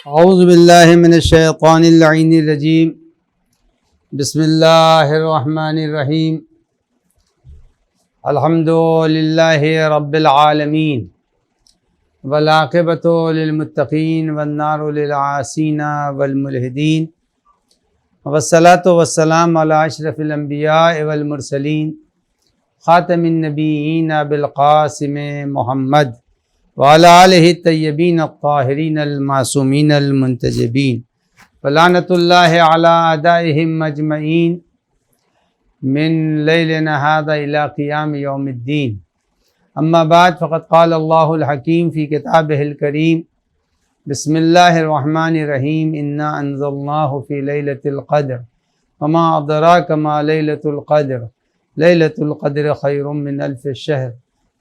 اعوذ باللہ من الشیطان اللعین الرجیم بسم اللہ الرحمن الرحیم الحمد للہ رب العالمین والعاقبۃ للمتقین والنار للعاصین والملحدین والصلاة والسلام علی اشرف الانبیاء والمرسلین خاتم النبیین بالقاسم محمد وعلی آلہ الطیبین الطاہرین المعصومین المنتجبین ولعنۃ اللہ علی اعدائہم اجمعین من لیلنا ھذا الی قیام یوم الدین اما بعد فقد قال اللہ الحکیم فی کتابہ الکریم بسم اللہ الرحمن الرحیم انا انزلناہ فی لیلۃ القدر وما ادراک ما لیلۃ القدر لیلۃ القدر خیر من الف شہر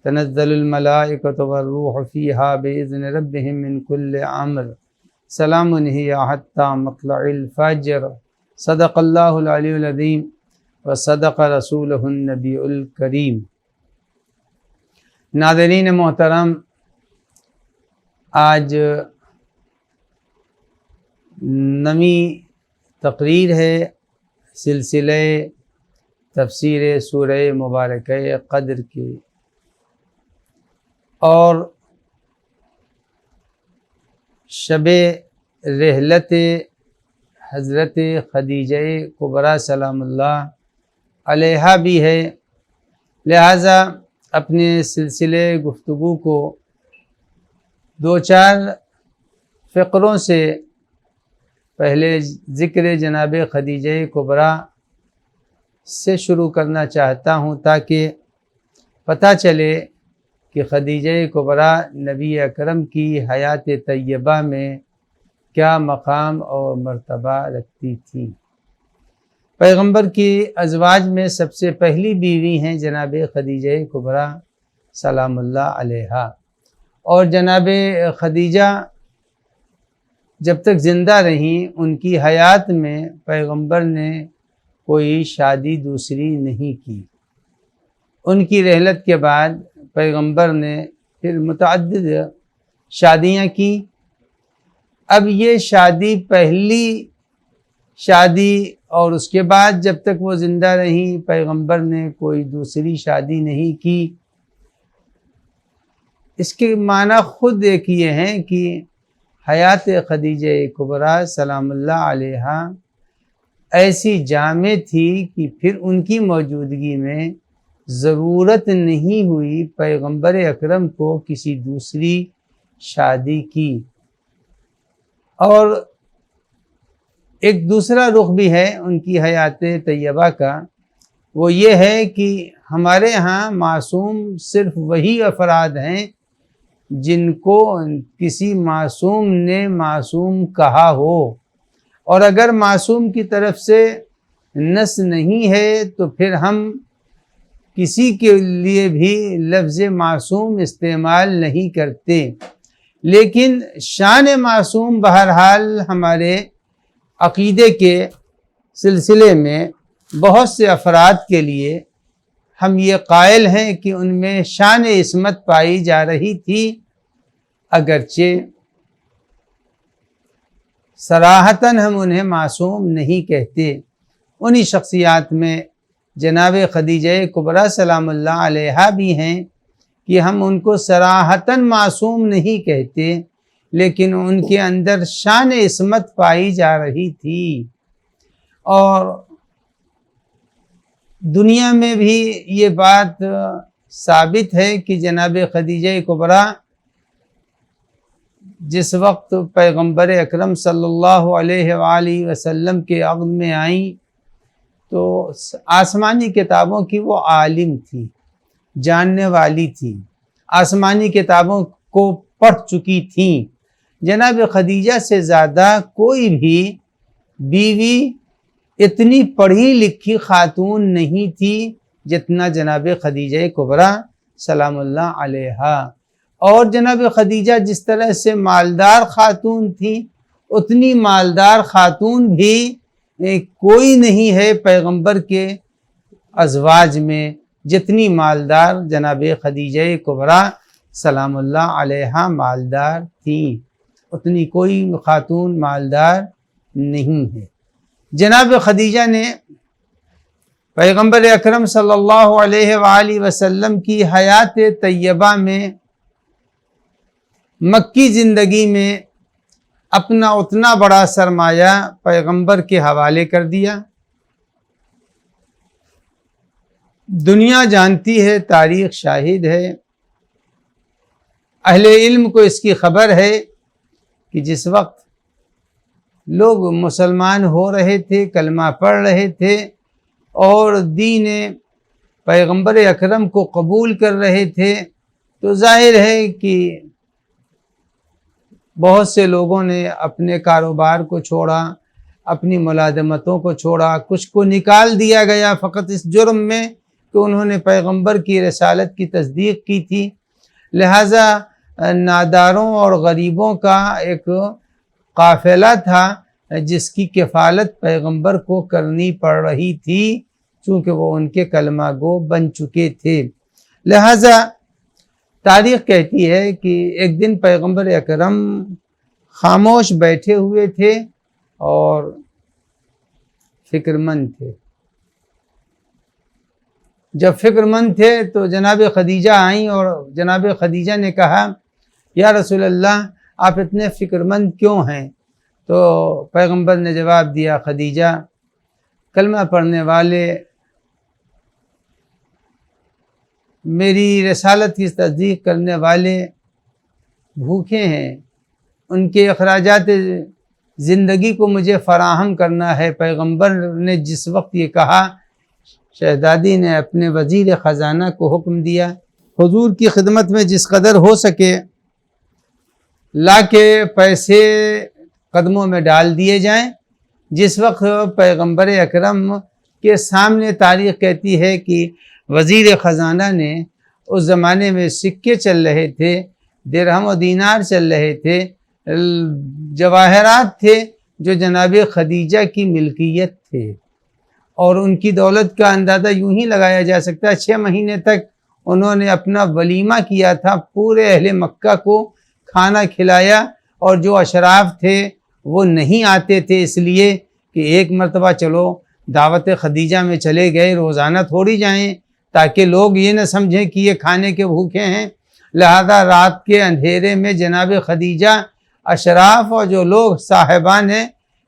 تنزل الملائکۃ والروح فیہا بإذن ربہم من کل امر سلام ہی حتی مطلع الفجر صدق اللہ العلی العظیم وصدق رسولہ النبی الکریم۔ ناظرین محترم، آج نویں تقریر ہے سلسلے تفسیر سورہ مبارکہ قدر کی، اور شب رحلت حضرت خدیجہ کبریٰ سلام اللہ علیہا بھی ہے، لہٰذا اپنے سلسلے گفتگو کو دو چار فقروں سے پہلے ذکر جناب خدیجہ کبریٰ سے شروع کرنا چاہتا ہوں تاکہ پتہ چلے کہ خدیجہ کبریٰ نبی اکرم کی حیات طیبہ میں کیا مقام اور مرتبہ رکھتی تھی۔ پیغمبر کی ازواج میں سب سے پہلی بیوی ہیں جناب خدیجہ کبریٰ سلام اللہ علیہا، اور جناب خدیجہ جب تک زندہ رہیں ان کی حیات میں پیغمبر نے کوئی شادی دوسری نہیں کی۔ ان کی رحلت کے بعد پیغمبر نے پھر متعدد شادیاں کی۔ اب یہ شادی پہلی شادی، اور اس کے بعد جب تک وہ زندہ رہیں پیغمبر نے کوئی دوسری شادی نہیں کی۔ اس کے معنی خود ایک یہ ہیں کہ حیات خدیجہ کبریٰ سلام اللہ علیہا ایسی جامع تھی کہ پھر ان کی موجودگی میں ضرورت نہیں ہوئی پیغمبر اکرم کو کسی دوسری شادی کی۔ اور ایک دوسرا رخ بھی ہے ان کی حیات طیبہ کا، وہ یہ ہے کہ ہمارے ہاں معصوم صرف وہی افراد ہیں جن کو کسی معصوم نے معصوم کہا ہو، اور اگر معصوم کی طرف سے نص نہیں ہے تو پھر ہم کسی کے لیے بھی لفظ معصوم استعمال نہیں کرتے۔ لیکن شان معصوم بہرحال ہمارے عقیدے کے سلسلے میں بہت سے افراد کے لیے ہم یہ قائل ہیں کہ ان میں شان عصمت پائی جا رہی تھی، اگرچہ صراحتاً ہم انہیں معصوم نہیں کہتے۔ انہی شخصیات میں جناب خدیجہ کبریٰ سلام اللہ علیہا بھی ہیں کہ ہم ان کو صراحتاً معصوم نہیں کہتے، لیکن ان کے اندر شان عصمت پائی جا رہی تھی۔ اور دنیا میں بھی یہ بات ثابت ہے کہ جناب خدیجہ کبریٰ جس وقت پیغمبر اکرم صلی اللہ علیہ وآلہ وسلم کے عقد میں آئیں تو آسمانی کتابوں کی وہ عالم تھی، جاننے والی تھی، آسمانی کتابوں کو پڑھ چکی تھیں۔ جناب خدیجہ سے زیادہ کوئی بھی بیوی اتنی پڑھی لکھی خاتون نہیں تھی جتنا جناب خدیجہ کبریٰ سلام اللہ علیہا۔ اور جناب خدیجہ جس طرح سے مالدار خاتون تھی، اتنی مالدار خاتون بھی کوئی نہیں ہے پیغمبر کے ازواج میں جتنی مالدار جناب خدیجہ کبریٰ سلام اللہ علیہا مالدار تھیں۔ اتنی کوئی خاتون مالدار نہیں ہے۔ جناب خدیجہ نے پیغمبر اکرم صلی اللہ علیہ وآلہ وسلم کی حیات طیبہ میں، مکی زندگی میں اپنا اتنا بڑا سرمایہ پیغمبر کے حوالے کر دیا۔ دنیا جانتی ہے، تاریخ شاہد ہے، اہل علم کو اس کی خبر ہے کہ جس وقت لوگ مسلمان ہو رہے تھے، کلمہ پڑھ رہے تھے اور دین پیغمبر اکرم کو قبول کر رہے تھے، تو ظاہر ہے کہ بہت سے لوگوں نے اپنے کاروبار کو چھوڑا، اپنی ملازمتوں کو چھوڑا، کچھ کو نکال دیا گیا فقط اس جرم میں کہ انہوں نے پیغمبر کی رسالت کی تصدیق کی تھی۔ لہٰذا ناداروں اور غریبوں کا ایک قافلہ تھا جس کی کفالت پیغمبر کو کرنی پڑ رہی تھی، چونکہ وہ ان کے کلمہ گو بن چکے تھے۔ لہٰذا تاریخ کہتی ہے کہ ایک دن پیغمبر اکرم خاموش بیٹھے ہوئے تھے اور فکر مند تھے۔ جب فکر مند تھے تو جناب خدیجہ آئیں اور جناب خدیجہ نے کہا، یا رسول اللہ، آپ اتنے فکر مند کیوں ہیں؟ تو پیغمبر نے جواب دیا، خدیجہ، کلمہ پڑھنے والے، میری رسالت کی تصدیق کرنے والے بھوکے ہیں، ان کے اخراجات زندگی کو مجھے فراہم کرنا ہے۔ پیغمبر نے جس وقت یہ کہا، شہزادی نے اپنے وزیر خزانہ کو حکم دیا، حضور کی خدمت میں جس قدر ہو سکے لا کے پیسے قدموں میں ڈال دیے جائیں۔ جس وقت پیغمبر اکرم کے سامنے تاریخ کہتی ہے کہ وزیر خزانہ نے، اس زمانے میں سکے چل رہے تھے، درہم و دینار چل رہے تھے، جواہرات تھے جو جناب خدیجہ کی ملکیت تھے، اور ان کی دولت کا اندازہ یوں ہی لگایا جا سکتا ہے 6 مہینے تک انہوں نے اپنا ولیمہ کیا تھا، پورے اہل مکہ کو کھانا کھلایا، اور جو اشراف تھے وہ نہیں آتے تھے، اس لیے کہ ایک مرتبہ چلو دعوت خدیجہ میں چلے گئے، روزانہ تھوڑی جائیں، تاکہ لوگ یہ نہ سمجھیں کہ یہ کھانے کے بھوکے ہیں۔ لہذا رات کے اندھیرے میں جناب خدیجہ اشراف اور جو لوگ صاحبان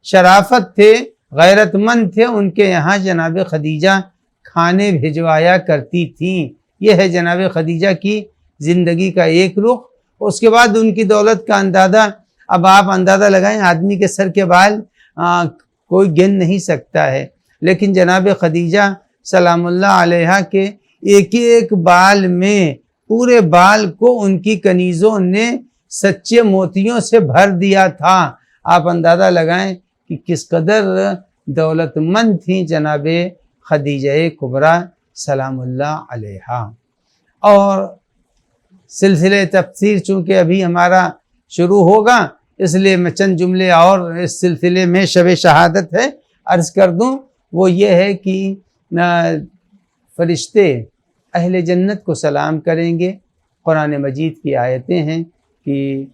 شرافت تھے، غیرت مند تھے، ان کے یہاں جناب خدیجہ کھانے بھجوایا کرتی تھیں۔ یہ ہے جناب خدیجہ کی زندگی کا ایک رخ۔ اس کے بعد ان کی دولت کا اندازہ، اب آپ اندازہ لگائیں، آدمی کے سر کے بال کوئی گن نہیں سکتا ہے، لیکن جناب خدیجہ سلام اللہ علیہا کے ایک ایک بال میں، پورے بال کو ان کی کنیزوں نے سچے موتیوں سے بھر دیا تھا۔ آپ اندازہ لگائیں کہ کس قدر دولت مند تھیں جناب خدیجہ کبریٰ سلام اللہ علیہا۔ اور سلسلہ تفسیر چونکہ ابھی ہمارا شروع ہوگا، اس لیے میں چند جملے اور اس سلسلے میں شب شہادت ہے عرض کر دوں۔ وہ یہ ہے کہ فرشتے اہل جنت کو سلام کریں گے۔ قرآن مجید کی آیتیں ہیں کہ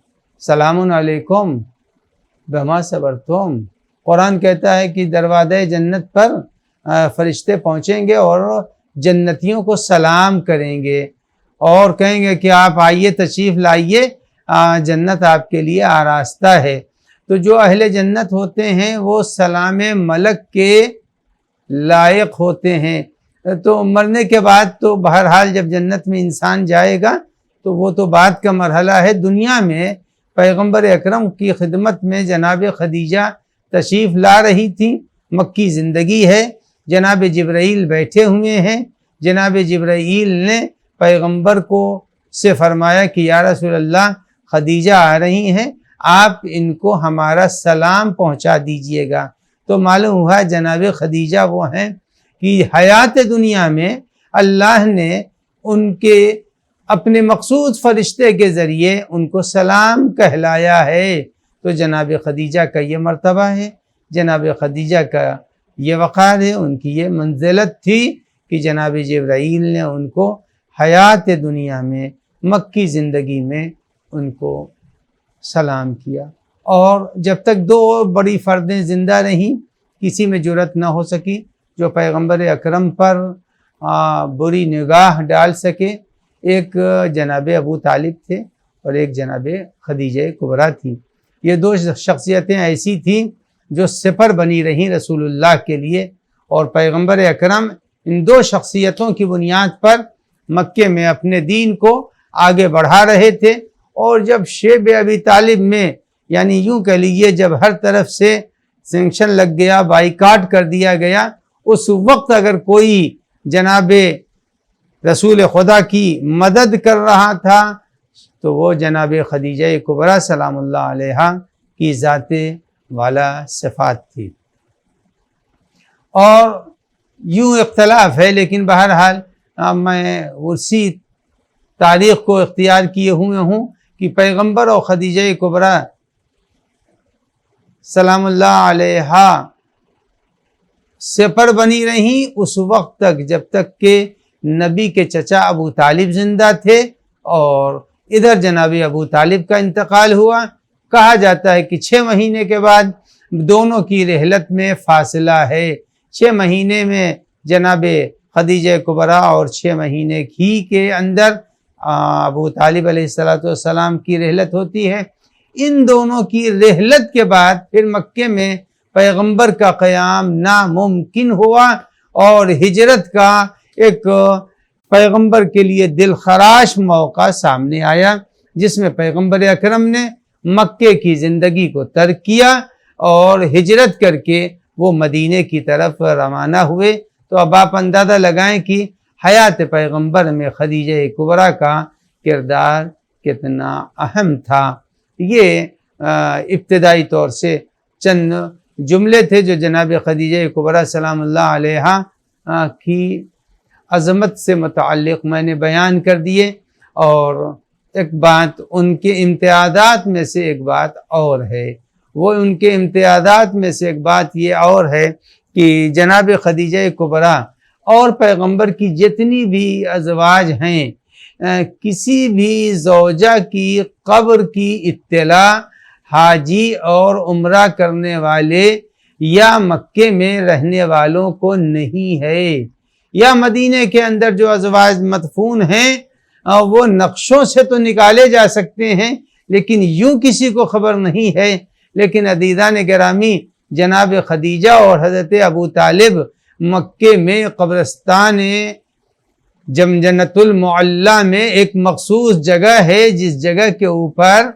سلام علیکم بما صبرتم۔ قرآن کہتا ہے کہ دروازے جنت پر فرشتے پہنچیں گے اور جنتیوں کو سلام کریں گے اور کہیں گے کہ آپ آئیے، تشریف لائیے، جنت آپ کے لیے آراستہ ہے۔ تو جو اہل جنت ہوتے ہیں وہ سلام ملک کے لائق ہوتے ہیں۔ تو مرنے کے بعد تو بہرحال جب جنت میں انسان جائے گا تو وہ تو بعد کا مرحلہ ہے۔ دنیا میں پیغمبر اکرم کی خدمت میں جناب خدیجہ تشریف لا رہی تھی، مکی زندگی ہے، جناب جبرائیل بیٹھے ہوئے ہیں۔ جناب جبرائیل نے پیغمبر کو سے فرمایا کہ یا رسول اللہ، خدیجہ آ رہی ہیں، آپ ان کو ہمارا سلام پہنچا دیجئے گا۔ تو معلوم ہوا جناب خدیجہ وہ ہیں کہ حیات دنیا میں اللہ نے ان کے اپنے مخصوص فرشتے کے ذریعے ان کو سلام کہلایا ہے۔ تو جناب خدیجہ کا یہ مرتبہ ہے، جناب خدیجہ کا یہ وقار ہے، ان کی یہ منزلت تھی کہ جناب جبرائیل نے ان کو حیات دنیا میں، مکی زندگی میں ان کو سلام کیا۔ اور جب تک دو اور بڑی فردیں زندہ رہیں کسی میں جرأت نہ ہو سکی جو پیغمبر اکرم پر بری نگاہ ڈال سکے. ایک جناب ابو طالب تھے اور ایک جناب خدیجہ کبریٰ تھی. یہ دو شخصیتیں ایسی تھیں جو سپر بنی رہیں رسول اللہ کے لیے، اور پیغمبر اکرم ان دو شخصیتوں کی بنیاد پر مکے میں اپنے دین کو آگے بڑھا رہے تھے. اور جب شیب ابی طالب میں یعنی یوں کہہ لیجیے جب ہر طرف سے سینکشن لگ گیا، بائیکاٹ کر دیا گیا، اس وقت اگر کوئی جناب رسول خدا کی مدد کر رہا تھا تو وہ جناب خدیجہ کبریٰ سلام اللہ علیہا کی ذات والا صفات تھی. اور یوں اختلاف ہے، لیکن بہرحال میں اسی تاریخ کو اختیار کیے ہوئے ہوں کہ پیغمبر اور خدیجہ کبریٰ سلام اللہ علیہا سپر بنی رہیں اس وقت تک جب تک کہ نبی کے چچا ابو طالب زندہ تھے اور ادھر جناب ابو طالب کا انتقال ہوا. کہا جاتا ہے کہ 6 مہینے کے بعد دونوں کی رحلت میں فاصلہ ہے. 6 مہینے میں جناب خدیجہ کبریٰ اور 6 مہینے ہی کے اندر ابو طالب علیہ السلام کی رحلت ہوتی ہے. ان دونوں کی رحلت کے بعد پھر مکے میں پیغمبر کا قیام ناممکن ہوا اور ہجرت کا ایک پیغمبر کے لیے دل خراش موقع سامنے آیا، جس میں پیغمبر اکرم نے مکے کی زندگی کو ترک کیا اور ہجرت کر کے وہ مدینے کی طرف روانہ ہوئے. تو اب آپ اندازہ لگائیں کہ حیات پیغمبر میں خدیجہ کبریٰ کا کردار کتنا اہم تھا. یہ ابتدائی طور سے چند جملے تھے جو جناب خدیجہ کبریٰ سلام اللہ علیہا کی عظمت سے متعلق میں نے بیان کر دیے. اور ایک بات ان کے امتیازات میں سے ایک بات اور ہے، وہ ان کے امتیازات میں سے ایک بات یہ اور ہے کہ جناب خدیجہ کبریٰ اور پیغمبر کی جتنی بھی ازواج ہیں کسی بھی زوجہ کی قبر کی اطلاع حاجی اور عمرہ کرنے والے یا مکے میں رہنے والوں کو نہیں ہے، یا مدینے کے اندر جو ازواج مدفون ہیں وہ نقشوں سے تو نکالے جا سکتے ہیں لیکن یوں کسی کو خبر نہیں ہے. لیکن عزیزان گرامی، جناب خدیجہ اور حضرت ابو طالب مکے میں قبرستان جنت المعلیٰ میں ایک مخصوص جگہ ہے جس جگہ کے اوپر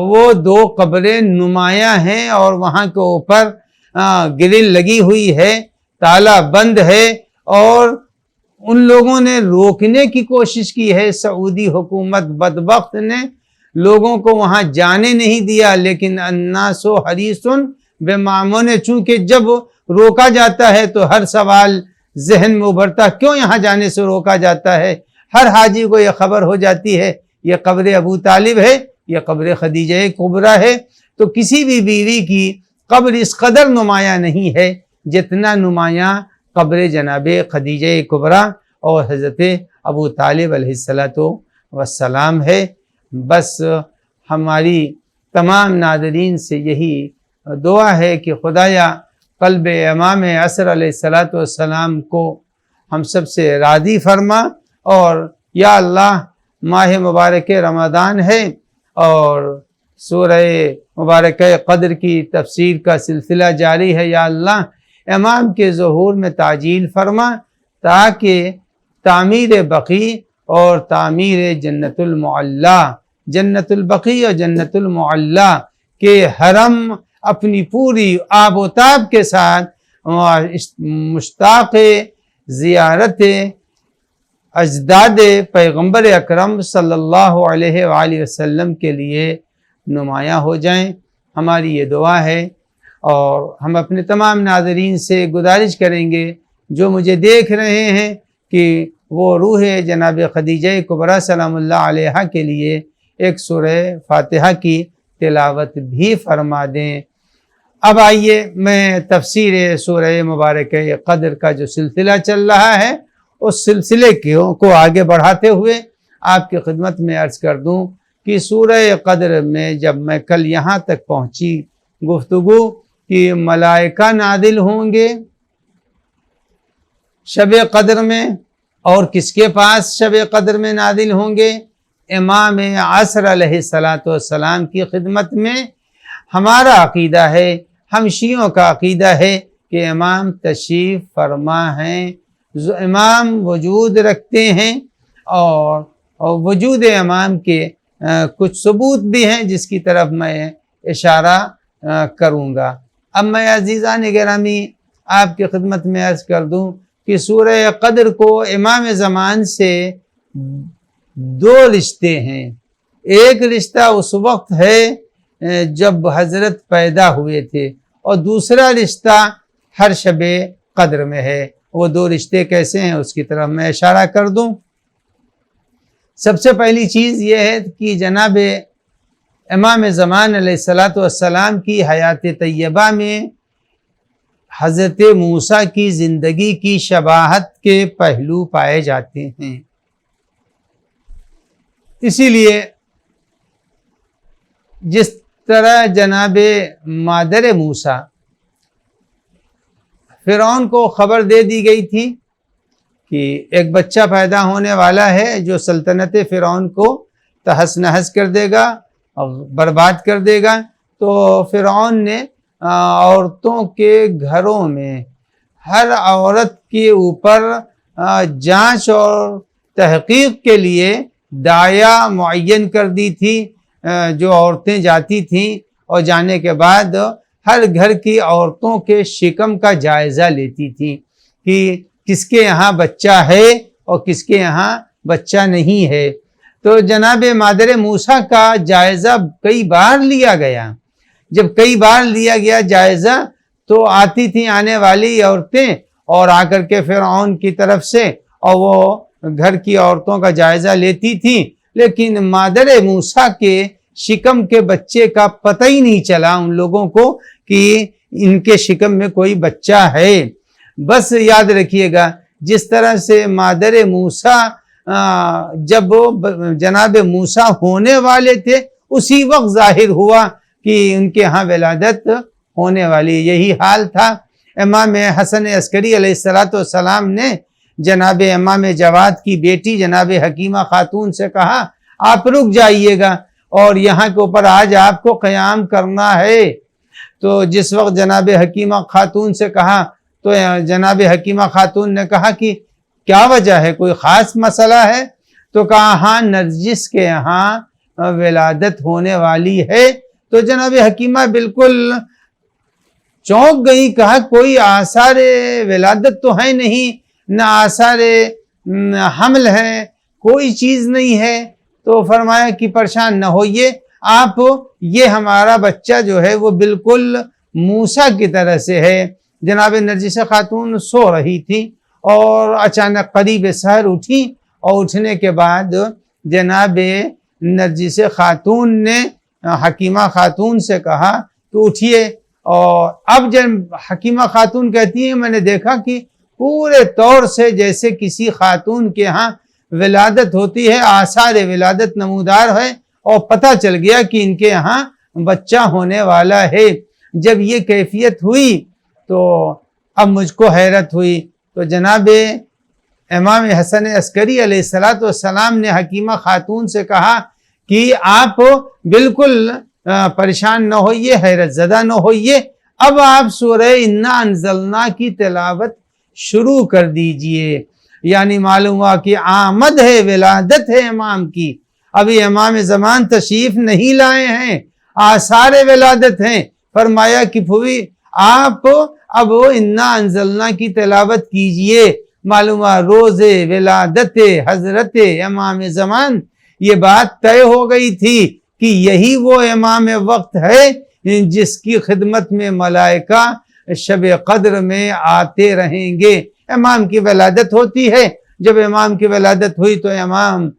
وہ 2 قبریں نمایاں ہیں اور وہاں کے اوپر گرل لگی ہوئی ہے، تالا بند ہے. اور ان لوگوں نے روکنے کی کوشش کی ہے، سعودی حکومت بدبخت نے لوگوں کو وہاں جانے نہیں دیا، لیکن الناس حریص بمعمون، چونکہ جب روکا جاتا ہے تو ہر سوال ذہن میں ابھرتا کیوں یہاں جانے سے روکا جاتا ہے. ہر حاجی کو یہ خبر ہو جاتی ہے یہ قبر ابو طالب ہے، یہ قبر خدیجہ کبریٰ ہے. تو کسی بھی بیوی کی قبر اس قدر نمایاں نہیں ہے جتنا نمایاں قبر جناب خدیجہ کبریٰ اور حضرت ابو طالب علیہ السلام ہے. بس ہماری تمام ناظرین سے یہی دعا ہے کہ خدایا قلب امام عصر علیہ السلام کو ہم سب سے راضی فرما. اور یا اللہ ماہ مبارک رمضان ہے اور سورہ مبارکہ قدر کی تفسیر کا سلسلہ جاری ہے. یا اللہ امام کے ظہور میں تعجیل فرما تاکہ تعمیر بقیع اور تعمیر جنت المعلیٰ، جنت البقیع اور جنت المعلیٰ کے حرم اپنی پوری آب و تاب کے ساتھ مشتاق زیارت اجداد پیغمبر اکرم صلی اللہ علیہ وآلہ وسلم کے لیے نمایاں ہو جائیں. ہماری یہ دعا ہے اور ہم اپنے تمام ناظرین سے گزارش کریں گے جو مجھے دیکھ رہے ہیں کہ وہ روح جناب خدیجہ کبریٰ سلام اللہ علیہا کے لیے ایک سورہ فاتحہ کی تلاوت بھی فرما دیں. اب آئیے میں تفسیر سورہ مبارکہ قدر کا جو سلسلہ چل رہا ہے اس سلسلے کو آگے بڑھاتے ہوئے آپ کی خدمت میں عرض کر دوں کہ سورہ قدر میں جب میں کل یہاں تک پہنچی گفتگو کہ ملائکہ نازل ہوں گے شب قدر میں، اور کس کے پاس شب قدر میں نازل ہوں گے؟ امام عصر علیہ السلام کی خدمت میں۔ ہمارا عقیدہ ہے، ہم شیعوں کا عقیدہ ہے کہ امام تشریف فرما ہیں، امام وجود رکھتے ہیں، اور وجود امام کے کچھ ثبوت بھی ہیں جس کی طرف میں اشارہ کروں گا۔ اب میں عزیزان گرامی آپ کی خدمت میں عرض کر دوں کہ سورہ قدر کو امام زمان سے دو رشتے ہیں۔ ایک رشتہ اس وقت ہے جب حضرت پیدا ہوئے تھے، اور دوسرا رشتہ ہر شب قدر میں ہے۔ وہ دو رشتے کیسے ہیں اس کی طرف میں اشارہ کر دوں۔ سب سے پہلی چیز یہ ہے کہ جناب امام زمان علیہ السلام کی حیات طیبہ میں حضرت موسیٰ کی زندگی کی شباہت کے پہلو پائے جاتے ہیں۔ اسی لیے جس طرح جناب مادر موسیٰ فرعون کو خبر دے دی گئی تھی کہ ایک بچہ پیدا ہونے والا ہے جو سلطنت فرعون کو تہس نہس کر دے گا اور برباد کر دے گا، تو فرعون نے عورتوں کے گھروں میں ہر عورت کے اوپر جانچ اور تحقیق کے لیے داعیہ معین کر دی تھی، جو عورتیں جاتی تھیں اور جانے کے بعد ہر گھر کی عورتوں کے شکم کا جائزہ لیتی تھیں کہ کس کے یہاں بچہ ہے اور کس کے یہاں بچہ نہیں ہے۔ تو جناب مادر موسیٰ کا جائزہ کئی بار لیا گیا۔ جب کئی بار لیا گیا جائزہ تو آتی تھیں آنے والی عورتیں اور آ کر کے فرعون کی طرف سے، اور وہ گھر کی عورتوں کا جائزہ لیتی تھیں، لیکن مادر موسیٰ کے شکم کے بچے کا پتہ ہی نہیں چلا ان لوگوں کو کہ ان کے شکم میں کوئی بچہ ہے۔ بس یاد رکھیے گا، جس طرح سے مادر موسیٰ جب جناب موسیٰ ہونے والے تھے اسی وقت ظاہر ہوا کہ ان کے ہاں ولادت ہونے والی، یہی حال تھا۔ امام حسن عسکری علیہ السلام نے جناب امام جواد کی بیٹی جناب حکیمہ خاتون سے کہا آپ رک جائیے گا اور یہاں کے اوپر آج آپ کو قیام کرنا ہے۔ تو جس وقت جناب حکیمہ خاتون سے کہا تو جناب حکیمہ خاتون نے کہا کہ کیا وجہ ہے، کوئی خاص مسئلہ ہے؟ تو کہا ہاں نرجس کے یہاں ولادت ہونے والی ہے۔ تو جناب حکیمہ بالکل چونک گئی، کہا کوئی آثار ولادت تو ہے نہیں، نہ آثار حمل ہے، کوئی چیز نہیں ہے۔ تو فرمایا کہ پریشان نہ ہوئیے آپ، یہ ہمارا بچہ جو ہے وہ بالکل موسیٰ کی طرح سے ہے۔ جناب نرجس خاتون سو رہی تھی اور اچانک قریب سحر اٹھی، اور اٹھنے کے بعد جناب نرجس خاتون نے حکیمہ خاتون سے کہا کہ اٹھیے، اور اب جب حکیمہ خاتون کہتی ہیں میں نے دیکھا کہ پورے طور سے جیسے کسی خاتون کے ہاں ولادت ہوتی ہے، آثار ولادت نمودار ہے، اور پتہ چل گیا کہ ان کے یہاں بچہ ہونے والا ہے۔ جب یہ کیفیت ہوئی تو اب مجھ کو حیرت ہوئی، تو جناب امام حسن عسکری علیہ السلام نے حکیمہ خاتون سے کہا کہ آپ بالکل پریشان نہ ہوئیے، حیرت زدہ نہ ہوئیے، اب آپ سورہ انا انزلنا کی تلاوت شروع کر دیجئے۔ یعنی معلوم ہوا کہ آمد ہے، ولادت ہے امام کی، ابھی امام زمان تشریف نہیں لائے ہیں، آثار ولادت ہیں۔ فرمایا کہ پھوئی آپ اب انا انزلنا کی تلاوت کیجئے۔ معلوم ہوا روز ولادت حضرت امام زمان، یہ بات طے ہو گئی تھی کہ یہی وہ امام وقت ہے جس کی خدمت میں ملائکہ شب قدر میں آتے رہیں گے۔ امام کی ولادت ہوتی ہے، جب امام کی ولادت ہوئی تو امام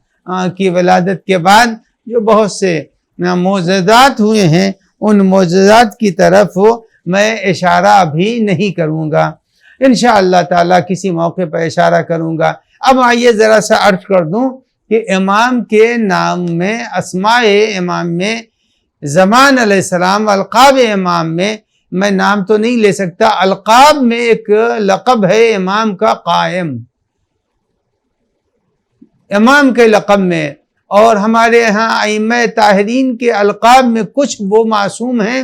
کی ولادت کے بعد جو بہت سے معجزات ہوئے ہیں ان معجزات کی طرف میں اشارہ بھی نہیں کروں گا، انشاءاللہ تعالی کسی موقع پر اشارہ کروں گا۔ اب آئیے ذرا سا عرض کر دوں کہ امام کے نام میں، اسماء امام میں، زمان علیہ السلام القاب امام میں نام تو نہیں لے سکتا، القاب میں ایک لقب ہے امام کا قائم، امام کے لقب میں۔ اور ہمارے ہاں ائمہ طاہرین کے القاب میں کچھ وہ معصوم ہیں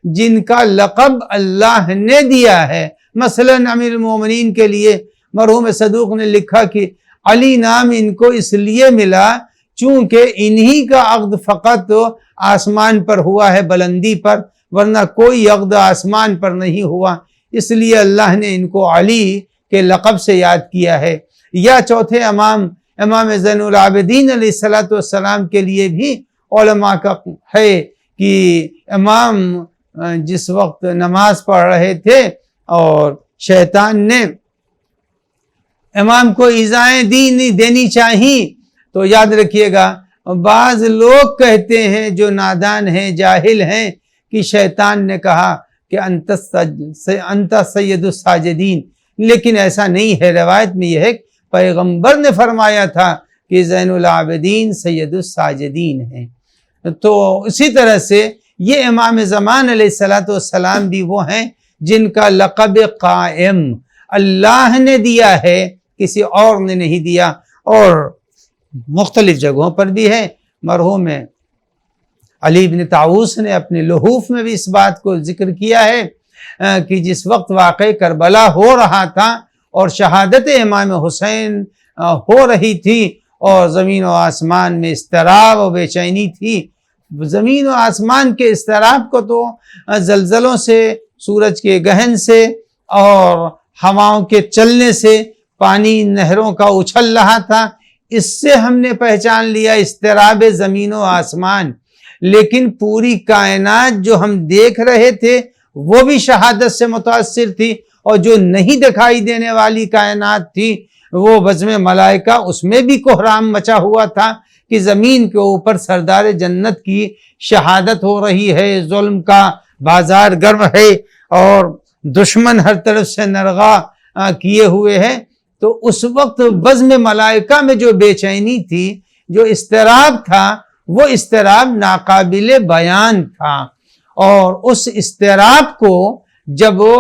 جن کا لقب اللہ نے دیا ہے۔ مثلا امیر المومنین کے لیے مرحوم صدوق نے لکھا کہ علی نام ان کو اس لیے ملا چونکہ انہی کا عقد فقط آسمان پر ہوا ہے، بلندی پر، ورنہ کوئی عقد آسمان پر نہیں ہوا، اس لیے اللہ نے ان کو علی کے لقب سے یاد کیا ہے۔ یا چوتھے امام زین العابدین علیہ السلام کے لیے بھی علماء کا ہے کہ امام جس وقت نماز پڑھ رہے تھے اور شیطان نے امام کو ایذائیں دینی چاہیے، تو یاد رکھیے گا بعض لوگ کہتے ہیں جو نادان ہیں، جاہل ہیں، کہ شیطان نے کہا کہ انت سید الساجدین، لیکن ایسا نہیں ہے۔ روایت میں یہ ہے پیغمبر نے فرمایا تھا کہ زین العابدین سید الساجدین ہیں۔ تو اسی طرح سے یہ امام زمان علیہ السلام بھی وہ ہیں جن کا لقب قائم اللہ نے دیا ہے، کسی اور نے نہیں دیا، اور مختلف جگہوں پر بھی ہے۔ مرحوم علی بن طاؤوس نے اپنے لحوف میں بھی اس بات کو ذکر کیا ہے کہ جس وقت واقع کربلا ہو رہا تھا اور شہادت امام حسین ہو رہی تھی اور زمین و آسمان میں اضطراب و بے چینی تھی، زمین و آسمان کے اضطراب کو تو زلزلوں سے، سورج کے گہن سے اور ہواؤں کے چلنے سے، پانی نہروں کا اچھل رہا تھا، اس سے ہم نے پہچان لیا اضطراب زمین و آسمان۔ لیکن پوری کائنات جو ہم دیکھ رہے تھے وہ بھی شہادت سے متاثر تھی، اور جو نہیں دکھائی دینے والی کائنات تھی وہ بزم ملائکہ، اس میں بھی کوہرام مچا ہوا تھا کہ زمین کے اوپر سردار جنت کی شہادت ہو رہی ہے، ظلم کا بازار گرم ہے اور دشمن ہر طرف سے نرغا کیے ہوئے ہیں۔ تو اس وقت بزم ملائکہ میں جو بے چینی تھی، جو اضطراب تھا، وہ اضطراب ناقابل بیان تھا، اور اس اضطراب کو جب وہ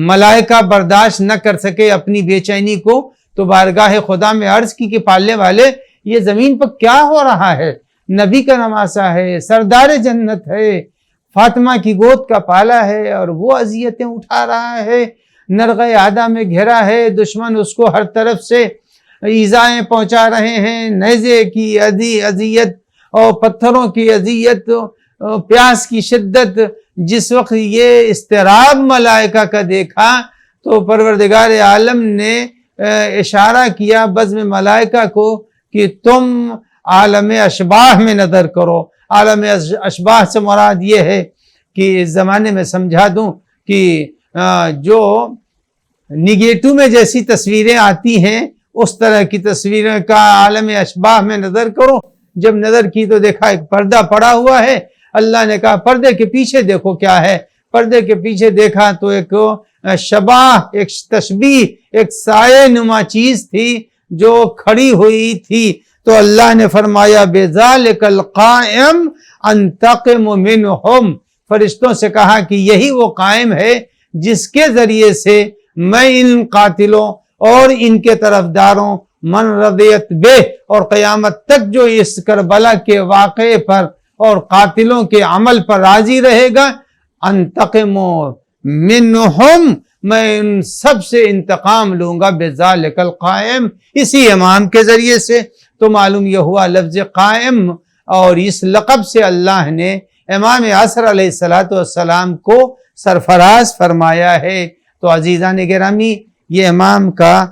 ملائکہ برداشت نہ کر سکے اپنی بے چینی کو، تو بارگاہ خدا میں عرض کی کہ پالنے والے یہ زمین پر کیا ہو رہا ہے؟ نبی کا نواسا ہے، سردار جنت ہے، فاطمہ کی گود کا پالا ہے، اور وہ اذیتیں اٹھا رہا ہے، نرغہ عادہ میں گھرا ہے، دشمن اس کو ہر طرف سے ایذائیں پہنچا رہے ہیں، نیزے کی اذیت اور پتھروں کی اذیت، پیاس کی شدت۔ جس وقت یہ اضطراب ملائکہ کا دیکھا تو پروردگار عالم نے اشارہ کیا بزم ملائکہ کو کہ تم عالم اشباح میں نظر کرو۔ عالم اشباح سے مراد یہ ہے کہ اس زمانے میں سمجھا دوں کہ جو نگیٹو میں جیسی تصویریں آتی ہیں اس طرح کی تصویریں کا عالم اشباح میں نظر کرو۔ جب نظر کی تو دیکھا ایک پردہ پڑا ہوا ہے، اللہ نے کہا پردے کے پیچھے دیکھو کیا ہے۔ پردے کے پیچھے دیکھا تو ایک شباہ، ایک تشبیہ، ایک سایہ نما چیز تھی جو کھڑی ہوئی تھی۔ تو اللہ نے فرمایا بِذَلِكَ الْقَائِمُ أَنْتَقِمُ مِنْهُمْ، فرشتوں سے کہا کہ یہی وہ قائم ہے جس کے ذریعے سے میں ان قاتلوں اور ان کے طرفداروں من رضیت بے، اور قیامت تک جو اس کربلا کے واقعے پر اور قاتلوں کے عمل پر راضی رہے گا، انتقم منہم، میں ان سب سے انتقام لوں گا بذالک القائم، اسی امام کے ذریعے سے۔ تو معلوم یہ ہوا لفظ قائم اور اس لقب سے اللہ نے امام عصر علیہ السلام کو سرفراز فرمایا ہے۔ تو عزیزان گرامی، یہ امام کا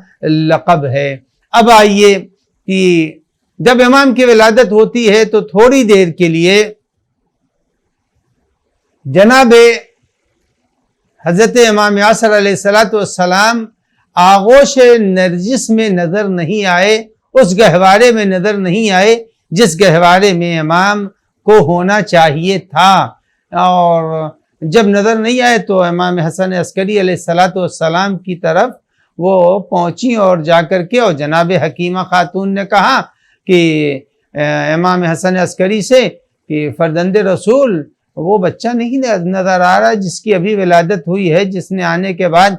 لقب ہے۔ اب آئیے کہ جب امام کی ولادت ہوتی ہے تو تھوڑی دیر کے لیے جناب حضرت امام عصر علیہ السلام آغوش نرجس میں نظر نہیں آئے، اس گہوارے میں نظر نہیں آئے جس گہوارے میں امام کو ہونا چاہیے تھا۔ اور جب نظر نہیں آئے تو امام حسن عسکری علیہ السلام کی طرف وہ پہنچی اور جا کر کے اور جناب حکیمہ خاتون نے کہا کہ امام حسن عسکری سے کہ فرزند رسول وہ بچہ نہیں نظر آ رہا جس کی ابھی ولادت ہوئی ہے، جس نے آنے کے بعد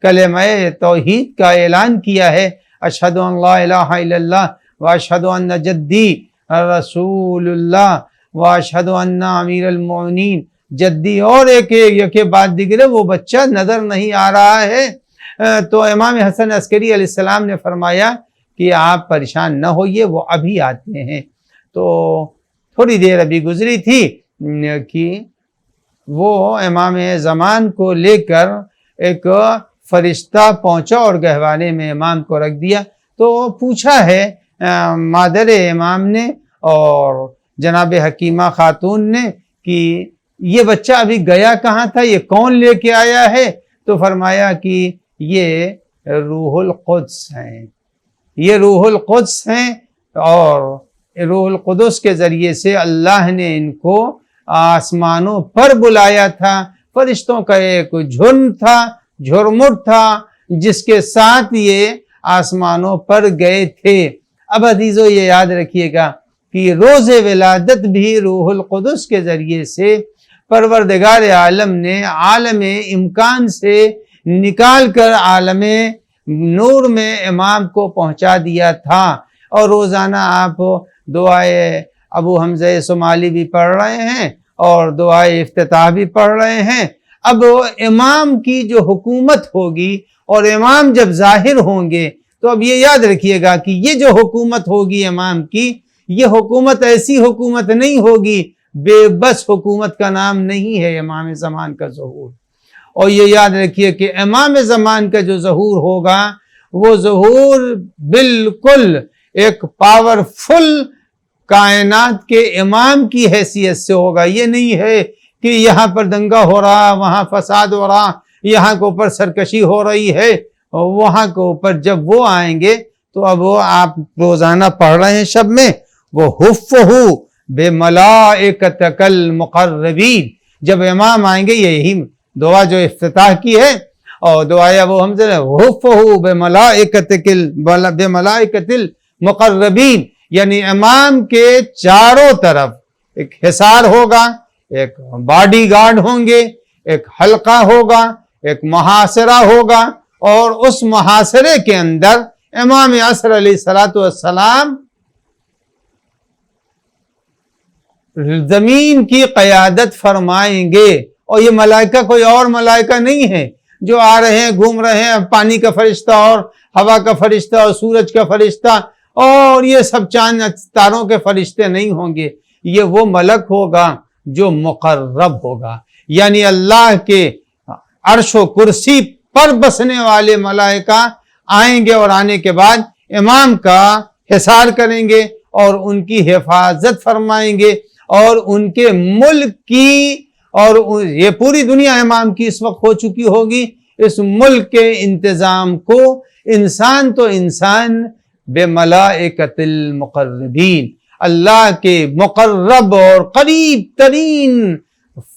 کلمہ توحید کا اعلان کیا ہے، اشہد ان لا الہ الا اللہ واشہد ان جدی رسول اللہ واشہد ان امیر المؤمنین جدی، اور ایک بعد دیگر وہ بچہ نظر نہیں آ رہا ہے۔ تو امام حسن عسکری علیہ السلام نے فرمایا کہ آپ پریشان نہ ہوئیے، وہ ابھی آتے ہیں۔ تو تھوڑی دیر ابھی گزری تھی کہ وہ امام زمان کو لے کر ایک فرشتہ پہنچا اور گہوانے میں امام کو رکھ دیا۔ تو پوچھا ہے مادر امام نے اور جناب حکیمہ خاتون نے کہ یہ بچہ ابھی گیا کہاں تھا، یہ کون لے کے آیا ہے؟ تو فرمایا کہ یہ روح القدس ہیں، یہ روح القدس ہیں، اور روح القدس کے ذریعے سے اللہ نے ان کو آسمانوں پر بلایا تھا۔ فرشتوں کا ایک جھنڈ تھا، جھرمٹ تھا، جس کے ساتھ یہ آسمانوں پر گئے تھے۔ اب عزیزو یہ یاد رکھیے گا کہ روز ولادت بھی روح القدس کے ذریعے سے پروردگار عالم نے عالم امکان سے نکال کر عالم نور میں امام کو پہنچا دیا تھا۔ اور روزانہ آپ دعائے ابو حمزہ صومالی بھی پڑھ رہے ہیں اور دعائے افتتاح بھی پڑھ رہے ہیں۔ اب امام کی جو حکومت ہوگی اور امام جب ظاہر ہوں گے تو اب یہ یاد رکھیے گا کہ یہ جو حکومت ہوگی امام کی، یہ حکومت ایسی حکومت نہیں ہوگی، بے بس حکومت کا نام نہیں ہے امام زمان کا ظہور۔ اور یہ یاد رکھیے کہ امام زمان کا جو ظہور ہوگا وہ ظہور بالکل ایک پاورفل کائنات کے امام کی حیثیت سے ہوگا۔ یہ نہیں ہے کہ یہاں پر دنگا ہو رہا، وہاں فساد ہو رہا، یہاں کے اوپر سرکشی ہو رہی ہے، وہاں کے اوپر جب وہ آئیں گے تو اب وہ آپ روزانہ پڑھ رہے ہیں شب میں، وہ حفہ بملائکتک المقربین، جب امام آئیں گے یہی دعا جو افتتاح کی ہے اور دعائے ابو حمزہ نے حفہ بملائکت المقربین، یعنی امام کے چاروں طرف ایک حصار ہوگا، ایک باڈی گارڈ ہوں گے، ایک حلقہ ہوگا، ایک محاصرہ ہوگا، اور اس محاصرے کے اندر امام عصر علیہ السلام زمین کی قیادت فرمائیں گے۔ اور یہ ملائکہ کوئی اور ملائکہ نہیں ہے جو آ رہے ہیں گھوم رہے ہیں، پانی کا فرشتہ اور ہوا کا فرشتہ اور سورج کا فرشتہ اور یہ سب چاند تاروں کے فرشتے نہیں ہوں گے۔ یہ وہ ملک ہوگا جو مقرب ہوگا، یعنی اللہ کے عرش و کرسی پر بسنے والے ملائکہ آئیں گے اور آنے کے بعد امام کا حصار کریں گے اور ان کی حفاظت فرمائیں گے، اور ان کے ملک کی، اور یہ پوری دنیا امام کی اس وقت ہو چکی ہوگی، اس ملک کے انتظام کو انسان تو انسان بے ملائکت المقربین، اللہ کے مقرب اور قریب ترین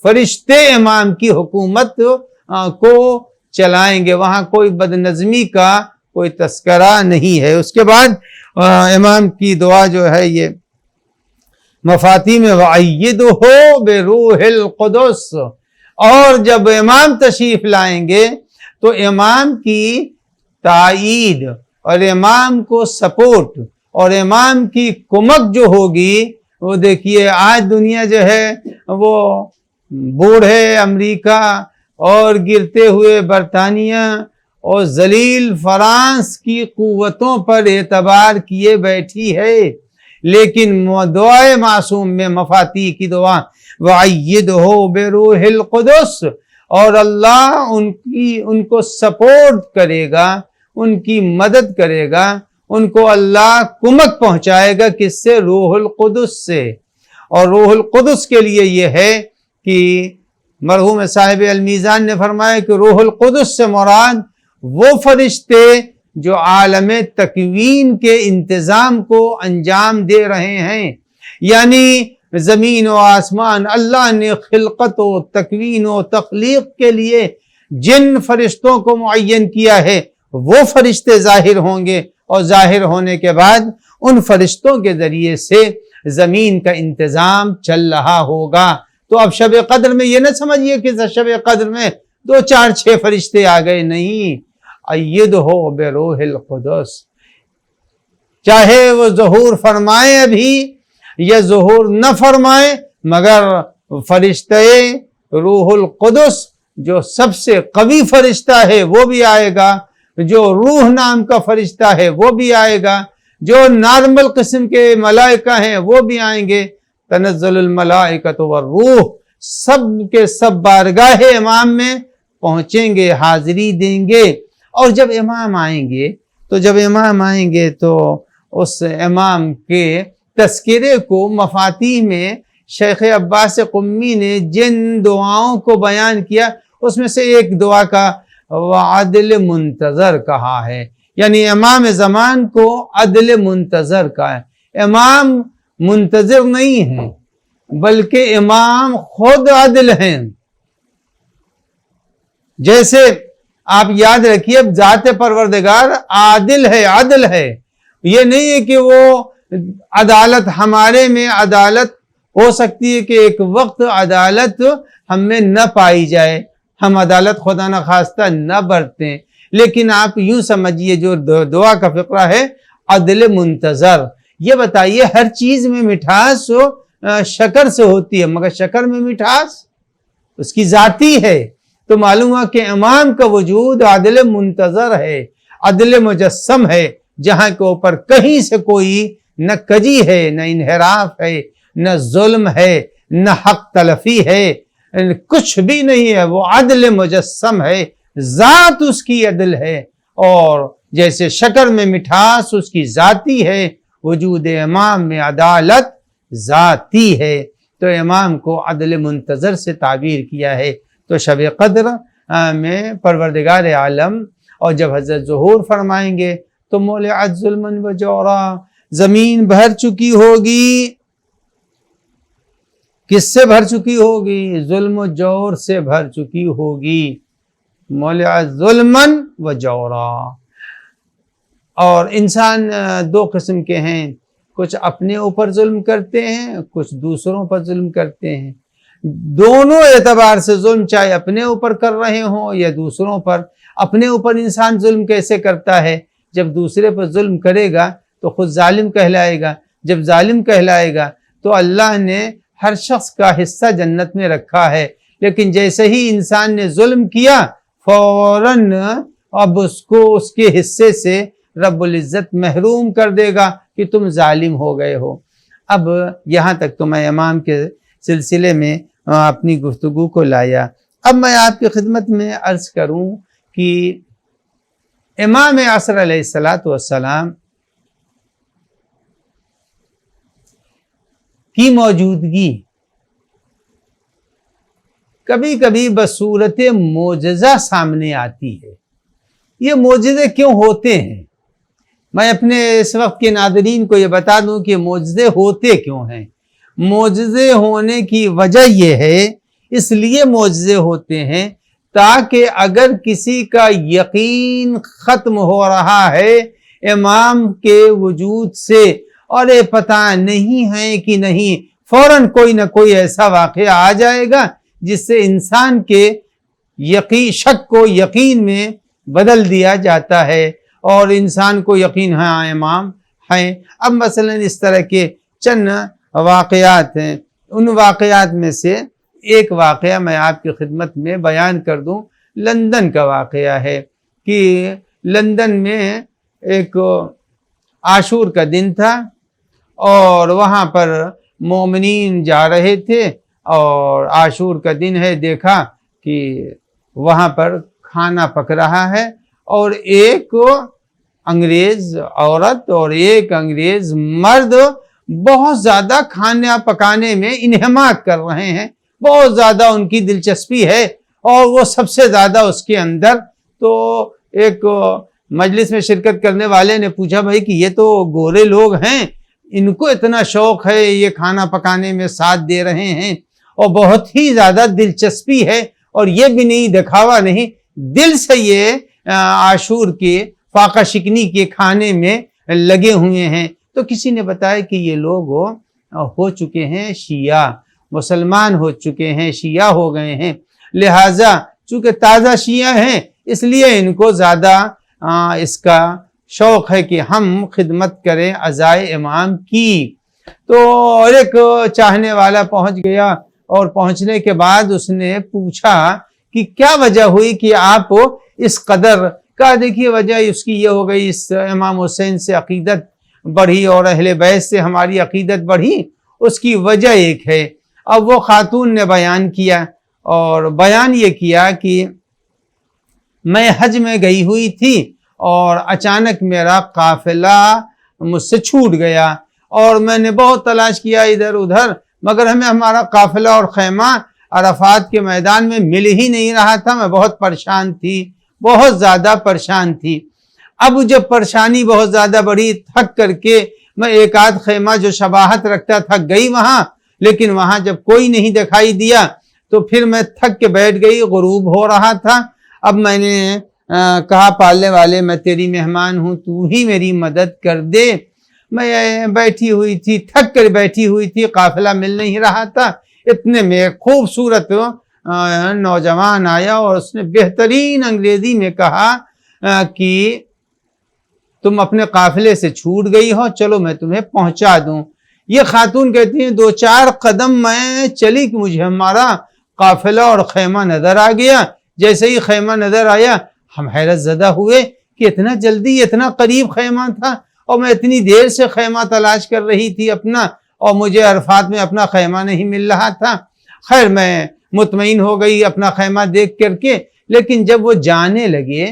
فرشتے امام کی حکومت کو چلائیں گے۔ وہاں کوئی بدنظمی کا کوئی تذکرہ نہیں ہے۔ اس کے بعد امام کی دعا جو ہے یہ مفاتی میں وَأَيِّدْهُ بِرُوحِ الْقُدُسِ، اور جب امام تشریف لائیں گے تو امام کی تائید اور امام کو سپورٹ اور امام کی کمک جو ہوگی، وہ دیکھیے آج دنیا جو ہے وہ بوڑھے امریکہ اور گرتے ہوئے برطانیہ اور ذلیل فرانس کی قوتوں پر اعتبار کیے بیٹھی ہے، لیکن دعائے معصوم میں مفاتی کی دعا وَأَيِّدْهُ بِرُوحِ الْقُدُسِ، اور اللہ ان کو سپورٹ کرے گا، ان کی مدد کرے گا، ان کو اللہ کمک پہنچائے گا، کس سے؟ روح القدس سے۔ اور روح القدس کے لیے یہ ہے کہ مرحوم صاحب المیزان نے فرمایا کہ روح القدس سے مراد وہ فرشتے جو عالم تکوین کے انتظام کو انجام دے رہے ہیں، یعنی زمین و آسمان اللہ نے خلقت و تکوین و تخلیق کے لیے جن فرشتوں کو معین کیا ہے وہ فرشتے ظاہر ہوں گے، اور ظاہر ہونے کے بعد ان فرشتوں کے ذریعے سے زمین کا انتظام چل رہا ہوگا۔ تو اب شب قدر میں یہ نہ سمجھیے کہ شب قدر میں 2 4 6 فرشتے آ گئے، نہیں، ایدہ بروح القدس، چاہے وہ ظہور فرمائے ابھی یا ظہور نہ فرمائے، مگر فرشتے روح القدس جو سب سے قوی فرشتہ ہے وہ بھی آئے گا، جو روح نام کا فرشتہ ہے وہ بھی آئے گا، جو نارمل قسم کے ملائکہ ہیں وہ بھی آئیں گے۔ تنزل الملائکۃ والروح، سب کے سب بارگاہ امام میں پہنچیں گے، حاضری دیں گے۔ اور جب امام آئیں گے تو اس امام کے تذکرے کو مفاتیح میں شیخ عباس قمی نے جن دعاؤں کو بیان کیا اس میں سے ایک دعا کا عدل منتظر کہا ہے، یعنی امام زمان کو عدل منتظر کا ہے۔ امام منتظر نہیں ہے بلکہ امام خود عدل ہیں۔ جیسے آپ یاد رکھیے ذات پروردگار عادل ہے، عدل ہے، یہ نہیں ہے کہ وہ عدالت ہمارے میں عدالت ہو سکتی ہے کہ ایک وقت عدالت ہم میں نہ پائی جائے، ہم عدالت خدا نہ خواستہ نہ برتیں، لیکن آپ یوں سمجھیے جو دعا کا فقرہ ہے عدل منتظر۔ یہ بتائیے ہر چیز میں مٹھاس شکر سے ہوتی ہے، مگر شکر میں مٹھاس اس کی ذاتی ہے، تو معلوم ہوا کہ امام کا وجود عدل منتظر ہے، عدل مجسم ہے، جہاں کے اوپر کہیں سے کوئی نہ کجی ہے، نہ انحراف ہے، نہ ظلم ہے، نہ حق تلفی ہے، کچھ بھی نہیں ہے، وہ عدل مجسم ہے، ذات اس کی عدل ہے۔ اور جیسے شکر میں مٹھاس اس کی ذاتی ہے، وجود امام میں عدالت ذاتی ہے، تو امام کو عدل منتظر سے تعبیر کیا ہے۔ تو شب قدر میں پروردگار عالم اور جب حضرت ظہور فرمائیں گے تو مولعت ظلما و جورا، زمین بھر چکی ہوگی، کس سے بھر چکی ہوگی؟ ظلم و جور سے بھر چکی ہوگی، مولعت ظلما و جورا۔ اور انسان 2 قسم کے ہیں، کچھ اپنے اوپر ظلم کرتے ہیں، کچھ دوسروں پر ظلم کرتے ہیں۔ دونوں اعتبار سے ظلم، چاہے اپنے اوپر کر رہے ہوں یا دوسروں پر۔ اپنے اوپر انسان ظلم کیسے کرتا ہے؟ جب دوسرے پر ظلم کرے گا تو خود ظالم کہلائے گا، جب ظالم کہلائے گا تو اللہ نے ہر شخص کا حصہ جنت میں رکھا ہے، لیکن جیسے ہی انسان نے ظلم کیا فوراً اب اس کو اس کے حصے سے رب العزت محروم کر دے گا کہ تم ظالم ہو گئے ہو۔ اب یہاں تک تو میں امام کے سلسلے میں اپنی گفتگو کو لایا۔ اب میں آپ کی خدمت میں عرض کروں کہ امام عصر علیہ السلام کی موجودگی کبھی کبھی بصورت معجزہ سامنے آتی ہے۔ یہ معجزے کیوں ہوتے ہیں؟ میں اپنے اس وقت کے ناظرین کو یہ بتا دوں کہ معجزے ہوتے کیوں ہیں۔ معجزے ہونے کی وجہ یہ ہے، اس لیے معجزے ہوتے ہیں تاکہ اگر کسی کا یقین ختم ہو رہا ہے امام کے وجود سے اور یہ پتہ نہیں ہے کہ نہیں، فوراً کوئی نہ کوئی ایسا واقعہ آ جائے گا جس سے انسان کے شک کو یقین میں بدل دیا جاتا ہے اور انسان کو یقین ہے امام ہیں۔ اب مثلا اس طرح کے چند واقعات ہیں، ان واقعات میں سے ایک واقعہ میں آپ کی خدمت میں بیان کر دوں۔ لندن کا واقعہ ہے کہ لندن میں ایک عاشور کا دن تھا اور وہاں پر مومنین جا رہے تھے اور عاشور کا دن ہے، دیکھا کہ وہاں پر کھانا پک رہا ہے اور ایک انگریز عورت اور ایک انگریز مرد بہت زیادہ کھانا پکانے میں انہماک کر رہے ہیں، بہت زیادہ ان کی دلچسپی ہے اور وہ سب سے زیادہ اس کے اندر۔ تو ایک مجلس میں شرکت کرنے والے نے پوچھا بھائی کہ یہ تو گورے لوگ ہیں، ان کو اتنا شوق ہے، یہ کھانا پکانے میں ساتھ دے رہے ہیں اور بہت ہی زیادہ دلچسپی ہے اور یہ بھی نہیں دکھاوا نہیں، دل سے یہ عاشور کے فاقہ شکنی کے کھانے میں لگے ہوئے ہیں، تو کسی نے بتایا کہ یہ لوگ ہو چکے ہیں شیعہ، مسلمان ہو چکے ہیں، شیعہ ہو گئے ہیں، لہٰذا چونکہ تازہ شیعہ ہیں اس لیے ان کو زیادہ اس کا شوق ہے کہ ہم خدمت کریں عزائے امام کی۔ تو اور ایک چاہنے والا پہنچ گیا، اور پہنچنے کے بعد اس نے پوچھا کہ کیا وجہ ہوئی کہ آپ اس قدر کا، دیکھیے وجہ اس کی یہ ہو گئی، اس امام حسین سے عقیدت بڑھی اور اہل بیت سے ہماری عقیدت بڑھی، اس کی وجہ ایک ہے۔ اب وہ خاتون نے بیان کیا، اور بیان یہ کیا کہ میں حج میں گئی ہوئی تھی اور اچانک میرا قافلہ مجھ سے چھوٹ گیا، اور میں نے بہت تلاش کیا ادھر ادھر، مگر ہمیں ہمارا قافلہ اور خیمہ عرفات کے میدان میں مل ہی نہیں رہا تھا۔ میں بہت پریشان تھی، بہت زیادہ پریشان تھی۔ اب جب پریشانی بہت زیادہ بڑھی، تھک کر کے میں ایک آدھ خیمہ جو شباہت رکھتا تھا گئی وہاں، لیکن وہاں جب کوئی نہیں دکھائی دیا تو پھر میں تھک کے بیٹھ گئی، غروب ہو رہا تھا۔ اب میں نے کہا پالنے والے میں تیری مہمان ہوں، تو ہی میری مدد کر دے۔ میں بیٹھی ہوئی تھی، تھک کر بیٹھی ہوئی تھی، قافلہ مل نہیں رہا تھا، اتنے میں ایک خوبصورت نوجوان آیا اور اس نے بہترین انگریزی میں کہا کہ تم اپنے قافلے سے چھوٹ گئی ہو، چلو میں تمہیں پہنچا دوں۔ یہ خاتون کہتی ہیں 2-4 قدم میں چلی کہ مجھے ہمارا قافلہ اور خیمہ نظر آ گیا۔ جیسے ہی خیمہ نظر آیا ہم حیرت زدہ ہوئے کہ اتنا جلدی، اتنا قریب خیمہ تھا، اور میں اتنی دیر سے خیمہ تلاش کر رہی تھی اپنا، اور مجھے عرفات میں اپنا خیمہ نہیں مل رہا تھا۔ خیر میں مطمئن ہو گئی اپنا خیمہ دیکھ کر کے، لیکن جب وہ جانے لگے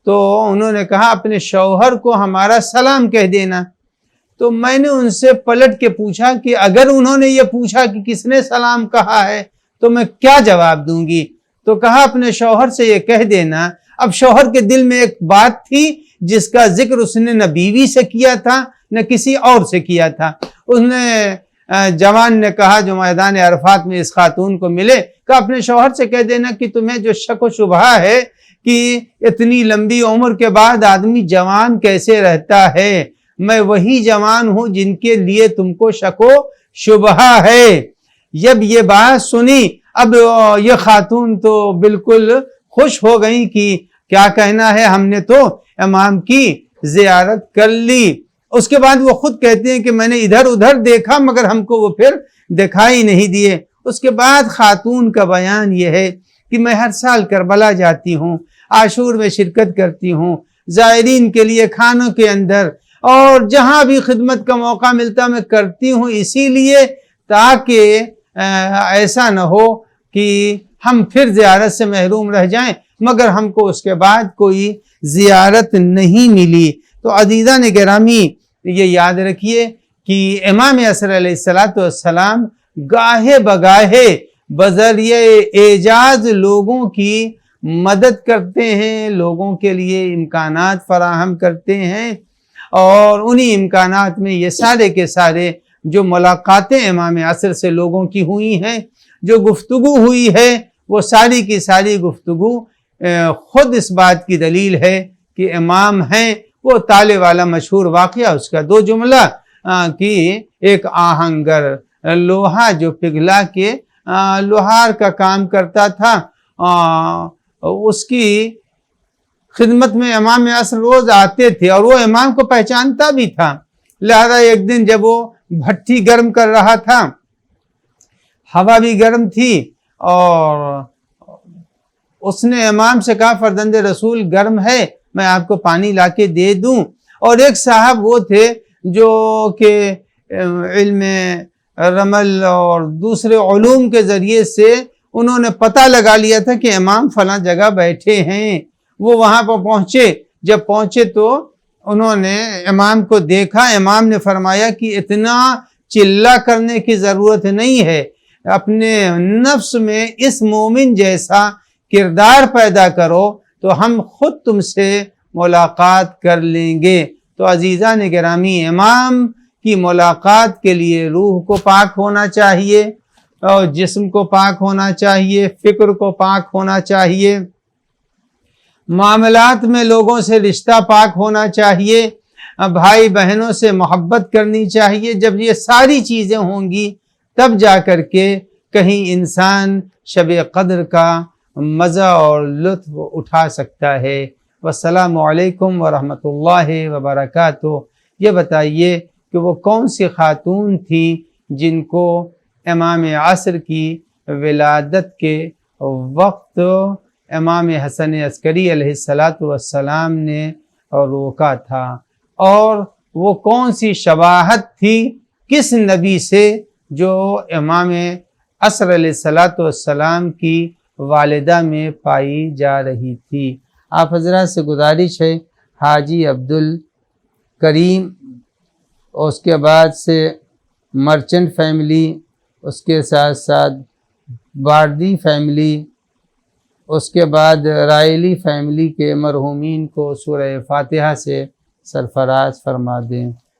تو انہوں نے کہا اپنے شوہر کو ہمارا سلام کہہ دینا۔ تو میں نے ان سے پلٹ کے پوچھا کہ اگر انہوں نے یہ پوچھا کہ کس نے سلام کہا ہے تو میں کیا جواب دوں گی؟ تو کہا اپنے شوہر سے یہ کہہ دینا۔ اب شوہر کے دل میں ایک بات تھی جس کا ذکر اس نے نہ بیوی سے کیا تھا نہ کسی اور سے کیا تھا۔ اس نے جوان نے کہا جو میدان عرفات میں اس خاتون کو ملے، کہ اپنے شوہر سے کہہ دینا کہ تمہیں جو شک و شبہ ہے کہ اتنی لمبی عمر کے بعد آدمی جوان کیسے رہتا ہے، میں وہی جوان ہوں جن کے لیے تم کو شک و شبہ ہے۔ جب یہ بات سنی اب یہ خاتون تو بالکل خوش ہو گئی کہ کیا کہنا ہے، ہم نے تو امام کی زیارت کر لی۔ اس کے بعد وہ خود کہتے ہیں کہ میں نے ادھر ادھر دیکھا مگر ہم کو وہ پھر دکھائی نہیں دیے۔ اس کے بعد خاتون کا بیان یہ ہے کہ میں ہر سال کربلا جاتی ہوں، عاشور میں شرکت کرتی ہوں، زائرین کے لیے کھانوں کے اندر، اور جہاں بھی خدمت کا موقع ملتا میں کرتی ہوں، اسی لیے تاکہ ایسا نہ ہو کہ ہم پھر زیارت سے محروم رہ جائیں، مگر ہم کو اس کے بعد کوئی زیارت نہیں ملی۔ تو عزیزان گرامی یہ یاد رکھیے کہ امام عصر علیہ السلام گاہے بگاہے بذریعہ اعجاز لوگوں کی مدد کرتے ہیں، لوگوں کے لیے امکانات فراہم کرتے ہیں، اور انہی امکانات میں یہ سارے کے سارے جو ملاقاتیں امام عصر سے لوگوں کی ہوئی ہیں، جو گفتگو ہوئی ہے، وہ ساری کی ساری گفتگو خود اس بات کی دلیل ہے کہ امام ہیں۔ وہ تالے والا مشہور واقعہ، اس کا 2 جملہ کہ ایک آہنگر لوہا جو پگھلا کے لوہار کا کام کرتا تھا، اس کی خدمت میں امام عصر روز آتے تھے اور وہ امام کو پہچانتا بھی تھا۔ لہذا ایک دن جب وہ بھٹی گرم کر رہا تھا، ہوا بھی گرم تھی، اور اس نے امام سے کہا فرزند رسول گرم ہے، میں آپ کو پانی لا کے دے دوں۔ اور ایک صاحب وہ تھے جو کہ علم رمل اور دوسرے علوم کے ذریعے سے انہوں نے پتہ لگا لیا تھا کہ امام فلاں جگہ بیٹھے ہیں۔ وہ وہاں پر پہنچے، جب پہنچے تو انہوں نے امام کو دیکھا۔ امام نے فرمایا کہ اتنا چلہ کرنے کی ضرورت نہیں ہے، اپنے نفس میں اس مومن جیسا کردار پیدا کرو تو ہم خود تم سے ملاقات کر لیں گے۔ تو عزیزان گرامی، امام کی ملاقات کے لیے روح کو پاک ہونا چاہیے، اور جسم کو پاک ہونا چاہیے، فکر کو پاک ہونا چاہیے، معاملات میں لوگوں سے رشتہ پاک ہونا چاہیے، بھائی بہنوں سے محبت کرنی چاہیے. جب یہ ساری چیزیں ہوں گی تب جا کر کے کہیں انسان شب قدر کا مزہ اور لطف اٹھا سکتا ہے. والسلام علیکم ورحمۃ اللہ وبرکاتہ. یہ بتائیے کہ وہ کون سی خاتون تھی جن کو امام عصر کی ولادت کے وقت امام حسن عسکری علیہ السلام نے روکا تھا، اور وہ کون سی شباہت تھی کس نبی سے جو امام عصر علیہ السلام کی والدہ میں پائی جا رہی تھی. آپ حضرات سے گزارش ہے حاجی عبدالکریم، اور اس کے بعد سے مرچنٹ فیملی، اس کے ساتھ ساتھ باردی فیملی، اس کے بعد رائلی فیملی کے مرحومین کو سورہ فاتحہ سے سرفراز فرما دیں.